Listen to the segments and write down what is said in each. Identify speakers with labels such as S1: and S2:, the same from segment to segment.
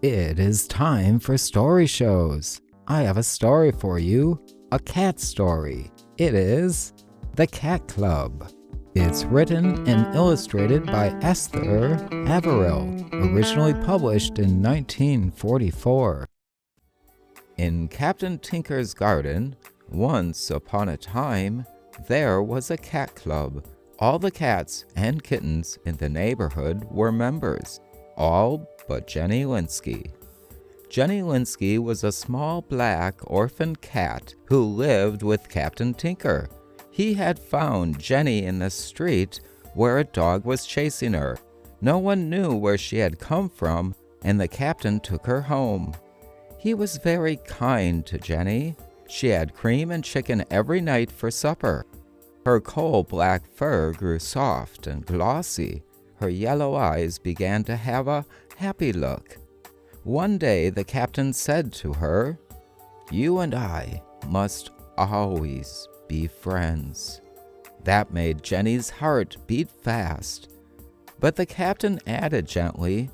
S1: It is time for story shows. I have a story for you, a cat story. It is The Cat Club. It's written and illustrated by Esther Averill, originally published in 1944. In Captain Tinker's garden, once upon a time, there was a cat club. All the cats and kittens in the neighborhood were members, all but Jenny Linsky. Jenny Linsky was a small black orphan cat who lived with Captain Tinker. He had found Jenny in the street where a dog was chasing her. No one knew where she had come from, and the captain took her home. He was very kind to Jenny. She had cream and chicken every night for supper. Her coal-black fur grew soft and glossy. Her yellow eyes began to have a happy look. One day the captain said to her, "You and I must always be friends." That made Jenny's heart beat fast. But the captain added gently,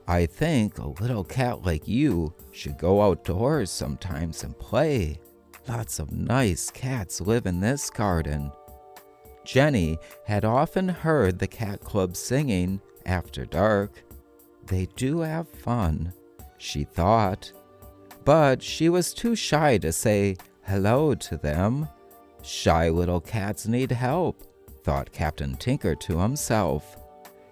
S1: "I think a little cat like you should go outdoors sometimes and play. Lots of nice cats live in this garden." Jenny had often heard the cat club singing after dark. They do have fun, she thought. But she was too shy to say hello to them. Shy little cats need help, thought Captain Tinker to himself.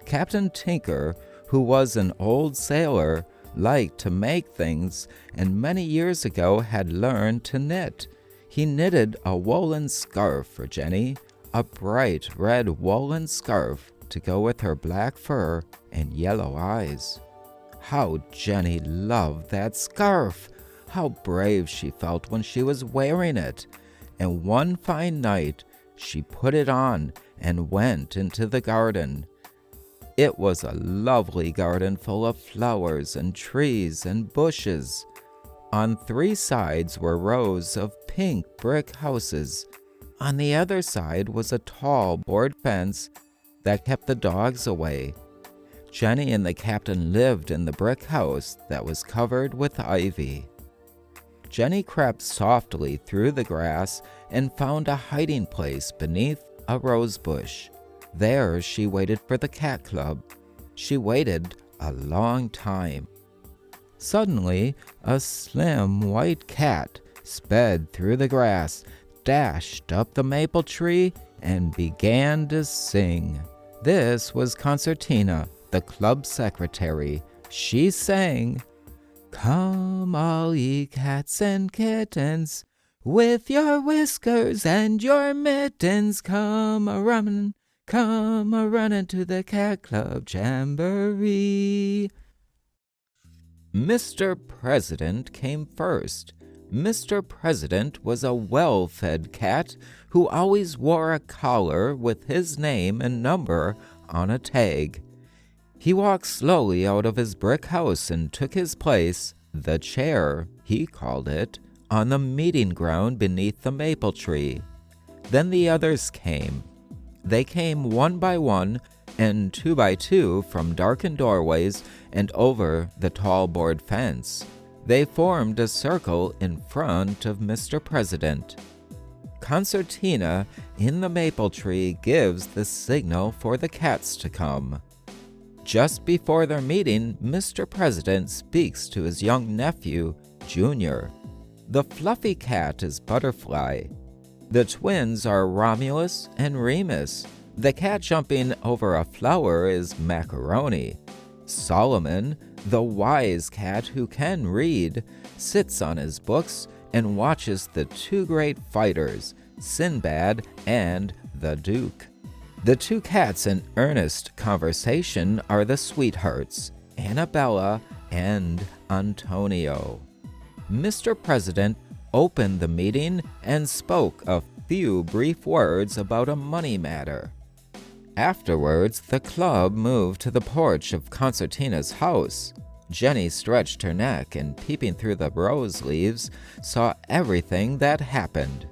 S1: Captain Tinker, who was an old sailor, liked to make things, and many years ago had learned to knit. He knitted a woolen scarf for Jenny, a bright red woolen scarf to go with her black fur and yellow eyes. How Jenny loved that scarf! How brave she felt when she was wearing it! And one fine night she put it on and went into the garden. It was a lovely garden full of flowers and trees and bushes. On 3 sides were rows of pink brick houses. On the other side was a tall board fence that kept the dogs away. Jenny and the captain lived in the brick house that was covered with ivy. Jenny crept softly through the grass and found a hiding place beneath a rose bush. There she waited for the cat club. She waited a long time. Suddenly, a slim white cat sped through the grass, dashed up the maple tree, and began to sing. This was Concertina, the club secretary. She sang, "Come all ye cats and kittens, with your whiskers and your mittens, come a-runnin' to the cat club jamboree." Mr. President came first. Mr. President was a well-fed cat who always wore a collar with his name and number on a tag. He walked slowly out of his brick house and took his place, the chair, he called it, on the meeting ground beneath the maple tree. Then the others came. They came one by one and 2 by 2 from darkened doorways and over the tall board fence. They formed a circle in front of Mr. President. Concertina in the maple tree gives the signal for the cats to come. Just before their meeting, Mr. President speaks to his young nephew, Junior. The fluffy cat is Butterfly. The twins are Romulus and Remus. The cat jumping over a flower is Macaroni. Solomon, the wise cat who can read, sits on his books and watches the 2 great fighters, Sinbad and the Duke. The 2 cats in earnest conversation are the sweethearts, Annabella and Antonio. Mr. President opened the meeting and spoke a few brief words about a money matter. Afterwards, the club moved to the porch of Concertina's house. Jenny stretched her neck and, peeping through the rose leaves, saw everything that happened.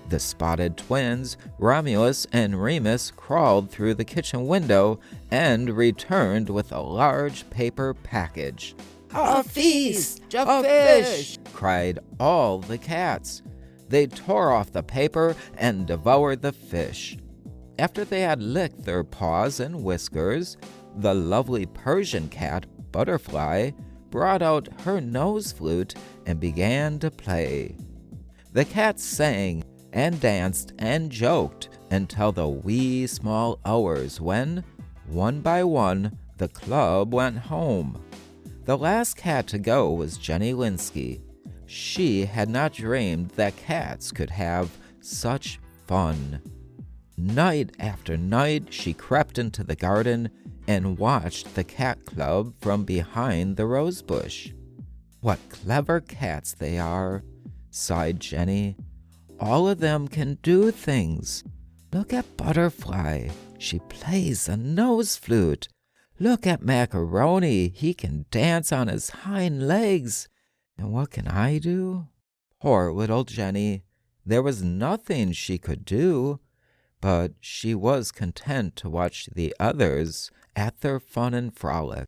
S1: The spotted twins, Romulus and Remus, crawled through the kitchen window and returned with a large paper package. A feast! A fish! Cried all the cats. They tore off the paper and devoured the fish. After they had licked their paws and whiskers, the lovely Persian cat, Butterfly, brought out her nose flute and began to play. The cats sang and danced and joked until the wee small hours when, one by one, the club went home. The last cat to go was Jenny Linsky. She had not dreamed that cats could have such fun. Night after night she crept into the garden and watched the cat club from behind the rose bush. What clever cats they are, sighed Jenny. All of them can do things. Look at Butterfly. She plays a nose flute. Look at Macaroni. He can dance on his hind legs. And what can I do? Poor little Jenny. There was nothing she could do, but she was content to watch the others at their fun and frolic.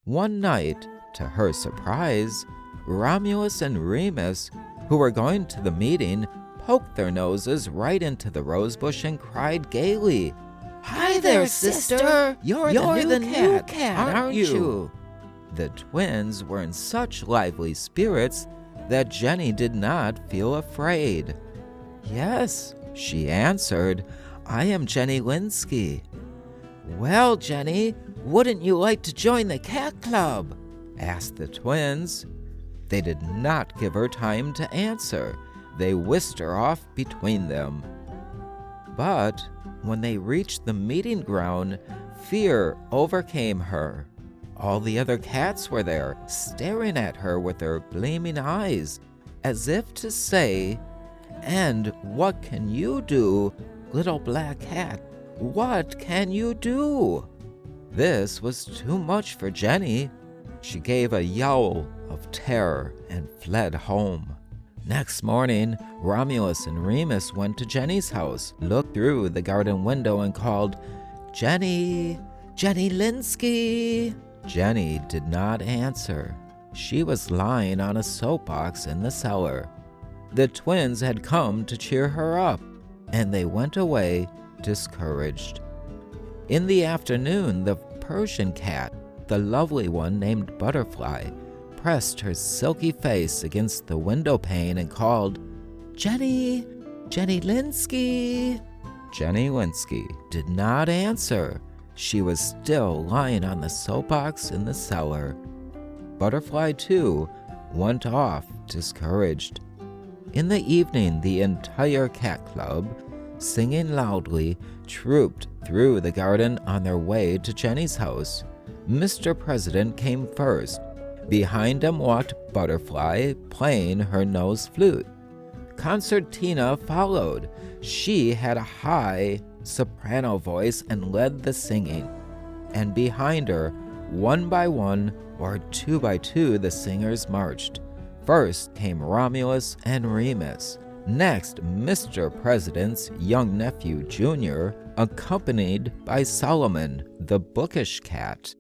S1: One night, to her surprise, Romulus and Remus, who were going to the meeting, poked their noses right into the rosebush and cried gaily, "Hi there, sister! You're the new cat, aren't you?" The twins were in such lively spirits that Jenny did not feel afraid. "Yes," she answered, "I am Jenny Linsky." "Well, Jenny, wouldn't you like to join the cat club?" asked the twins. They did not give her time to answer. They whisked her off between them. But when they reached the meeting ground, fear overcame her. All the other cats were there, staring at her with their gleaming eyes, as if to say, "And what can you do, little black cat? What can you do?" This was too much for Jenny. She gave a yowl of terror and fled home. Next morning, Romulus and Remus went to Jenny's house, looked through the garden window and called, "Jenny! Jenny Linsky!" Jenny did not answer. She was lying on a soapbox in the cellar. The twins had come to cheer her up, and they went away discouraged. In the afternoon, the Persian cat, the lovely one named Butterfly, pressed her silky face against the window pane and called, "Jenny! Jenny Linsky!" Jenny Linsky did not answer. She was still lying on the soapbox in the cellar. Butterfly, too, went off discouraged. In the evening, the entire cat club, singing loudly, trooped through the garden on their way to Jenny's house. Mr. President came first. Behind him walked Butterfly, playing her nose flute. Concertina followed. She had a high soprano voice and led the singing. And behind her, one by one or two by two, the singers marched. First came Romulus and Remus. Next, Mr. President's young nephew, Junior, accompanied by Solomon, the bookish cat.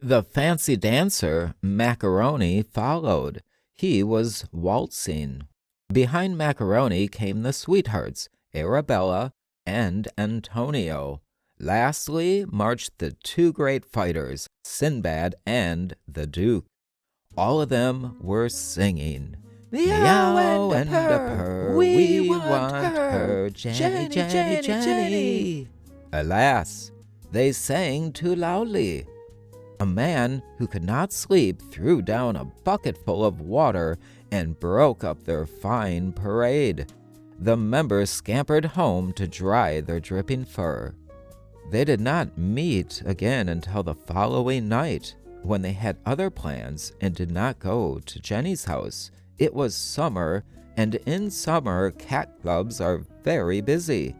S1: The fancy dancer, Macaroni, followed. He was waltzing. Behind Macaroni came the sweethearts, Arabella and Antonio. Lastly marched the two great fighters, Sinbad and the Duke. All of them were singing. Meow and a purr, we want her, Jenny, Jenny, Jenny. Alas, they sang too loudly. A man who could not sleep threw down a bucketful of water and broke up their fine parade. The members scampered home to dry their dripping fur. They did not meet again until the following night, when they had other plans and did not go to Jenny's house. It was summer, and in summer, cat clubs are very busy.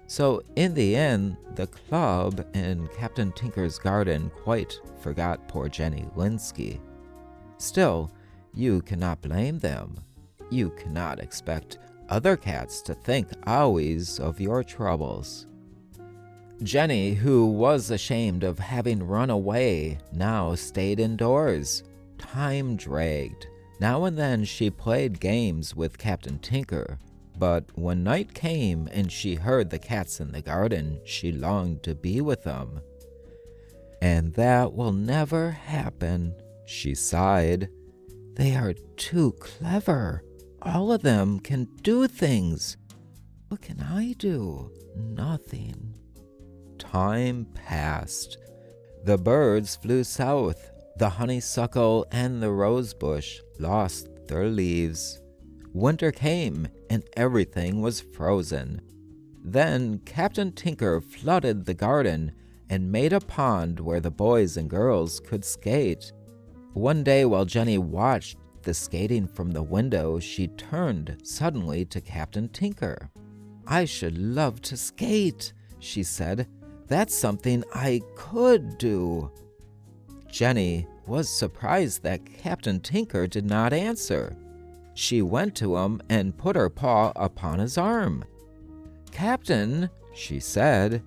S1: So in the end, the club in Captain Tinker's garden quite forgot poor Jenny Linsky. Still, you cannot blame them. You cannot expect other cats to think always of your troubles. Jenny, who was ashamed of having run away, now stayed indoors. Time dragged. Now and then she played games with Captain Tinker, but when night came and she heard the cats in the garden, she longed to be with them. "And that will never happen," she sighed. "They are too clever. All of them can do things. What can I do? Nothing." Time passed. The birds flew south. The honeysuckle and the rosebush lost their leaves. Winter came, and everything was frozen. Then Captain Tinker flooded the garden and made a pond where the boys and girls could skate. One day, while Jenny watched the skating from the window, she turned suddenly to Captain Tinker. "I should love to skate," she said. "That's something I could do." Jenny was surprised that Captain Tinker did not answer. She went to him and put her paw upon his arm. "Captain," she said,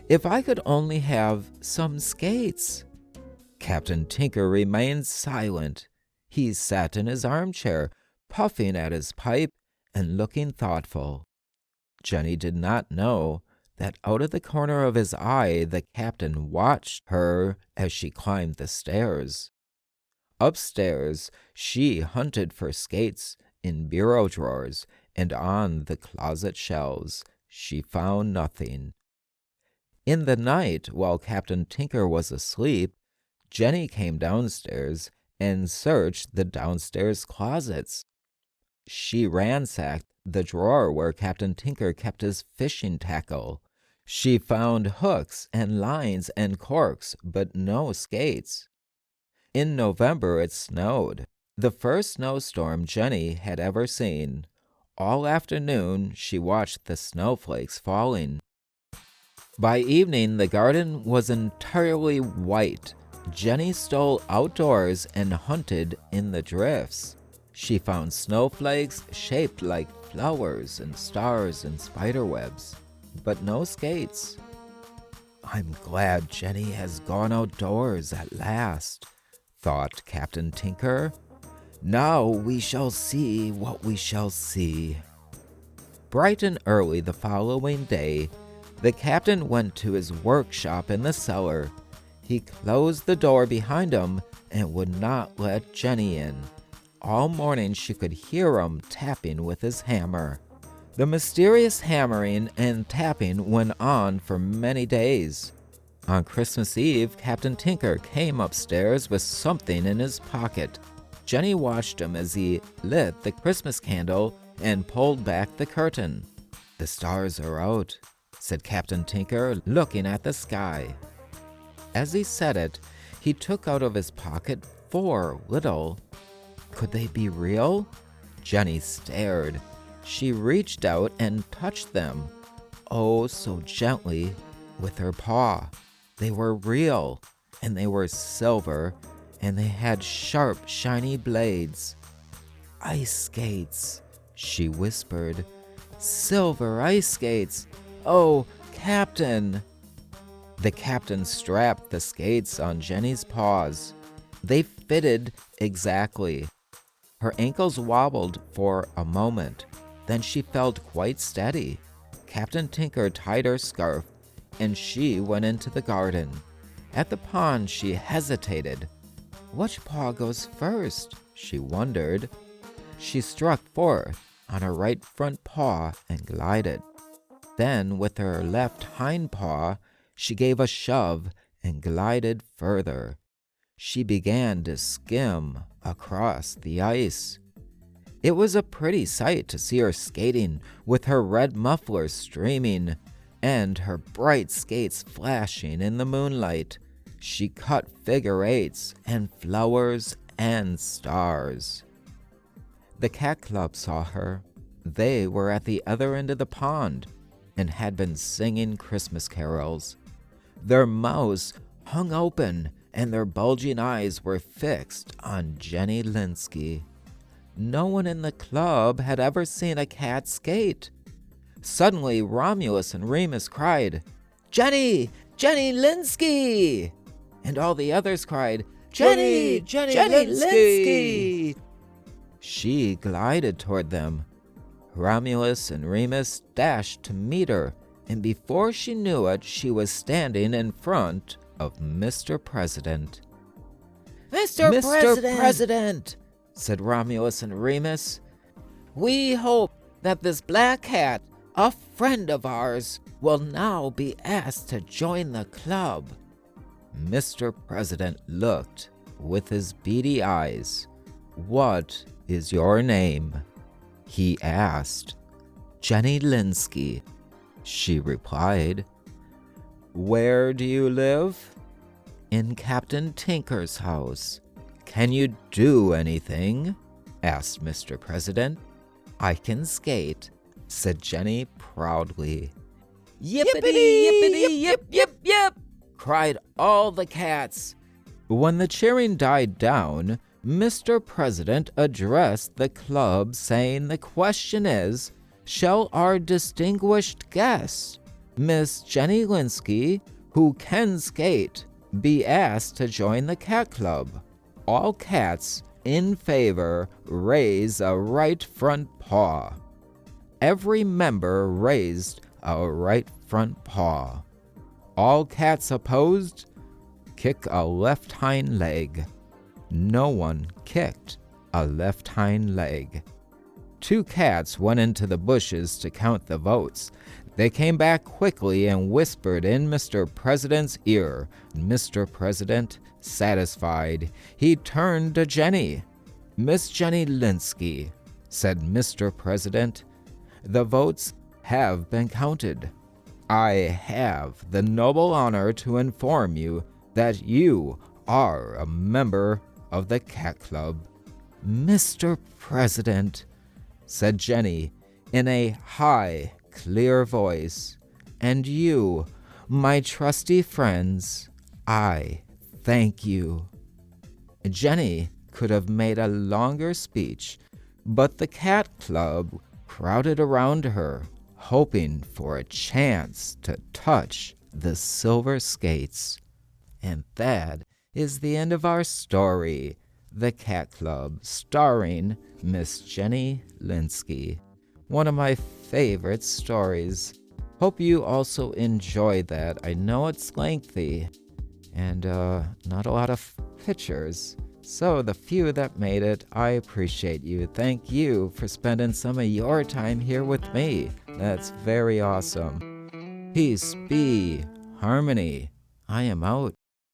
S1: "if I could only have some skates." Captain Tinker remained silent. He sat in his armchair, puffing at his pipe and looking thoughtful. Jenny did not know that out of the corner of his eye the captain watched her as she climbed the stairs. Upstairs, she hunted for skates in bureau drawers and on the closet shelves. She found nothing. In the night, while Captain Tinker was asleep, Jenny came downstairs and searched the downstairs closets. She ransacked the drawer where Captain Tinker kept his fishing tackle. She found hooks and lines and corks, but no skates. In November it snowed, the first snowstorm Jenny had ever seen. All afternoon she watched the snowflakes falling. By evening the garden was entirely white. Jenny stole outdoors and hunted in the drifts. She found snowflakes shaped like flowers and stars and spiderwebs, but no skates. "I'm glad Jenny has gone outdoors at last," thought Captain Tinker. "Now we shall see what we shall see." Bright and early the following day, the captain went to his workshop in the cellar. He closed the door behind him and would not let Jenny in. All morning she could hear him tapping with his hammer. The mysterious hammering and tapping went on for many days. On Christmas Eve, Captain Tinker came upstairs with something in his pocket. Jenny watched him as he lit the Christmas candle and pulled back the curtain. "The stars are out," said Captain Tinker, looking at the sky. As he said it, he took out of his pocket 4 little. Could they be real? Jenny stared. She reached out and touched them, oh so gently, with her paw. They were real, and they were silver, and they had sharp, shiny blades. "Ice skates," she whispered. "Silver ice skates. Oh, Captain!" The captain strapped the skates on Jenny's paws. They fitted exactly. Her ankles wobbled for a moment. Then she felt quite steady. Captain Tinker tied her scarf, and she went into the garden. At the pond, she hesitated. Which paw goes first? She wondered. She struck forth on her right front paw and glided. Then, with her left hind paw, she gave a shove and glided further. She began to skim across the ice. It was a pretty sight to see her skating with her red muffler streaming and her bright skates flashing in the moonlight. She cut figure eights and flowers and stars. The cat club saw her. They were at the other end of the pond and had been singing Christmas carols. Their mouths hung open and their bulging eyes were fixed on Jenny Linsky. No one in the club had ever seen a cat skate. Suddenly, Romulus and Remus cried, "Jenny! Jenny Linsky!" And all the others cried, Jenny Linsky! She glided toward them. Romulus and Remus dashed to meet her, and before she knew it, she was standing in front of Mr. President. Mr. President, said Romulus and Remus, we hope that this black cat, a friend of ours, will now be asked to join the club. Mr. President looked with his beady eyes. What is your name? He asked. Jenny Linsky, she replied. Where do you live? In Captain Tinker's house. Can you do anything? Asked Mr. President. I can skate, said Jenny proudly. Yippity, yippity, yip, yip, yip, cried all the cats. When the cheering died down, Mr. President addressed the club saying the question is, shall our distinguished guest, Miss Jenny Linsky, who can skate, be asked to join the cat club? All cats in favor raise a right front paw. Every member raised a right front paw. All cats opposed, kick a left hind leg. No one kicked a left hind leg. 2 cats went into the bushes to count the votes. They came back quickly and whispered in Mr. President's ear. Mr. President, satisfied, he turned to Jenny. Miss Jenny Linsky, said Mr. President, the votes have been counted. I have the noble honor to inform you that you are a member of the Cat Club. Mr. President, said Jenny in a high, clear voice, and you, my trusty friends, I thank you. Jenny could have made a longer speech, but the Cat Club crowded around her, hoping for a chance to touch the silver skates. And that is the end of our story, The Cat Club, starring Miss Jenny Linsky. One of my favorite stories. Hope you also enjoyed that. I know it's lengthy and not a lot of pictures. So the few that made it, I appreciate you. Thank you for spending some of your time here with me. That's very awesome. Peace be harmony. I am out.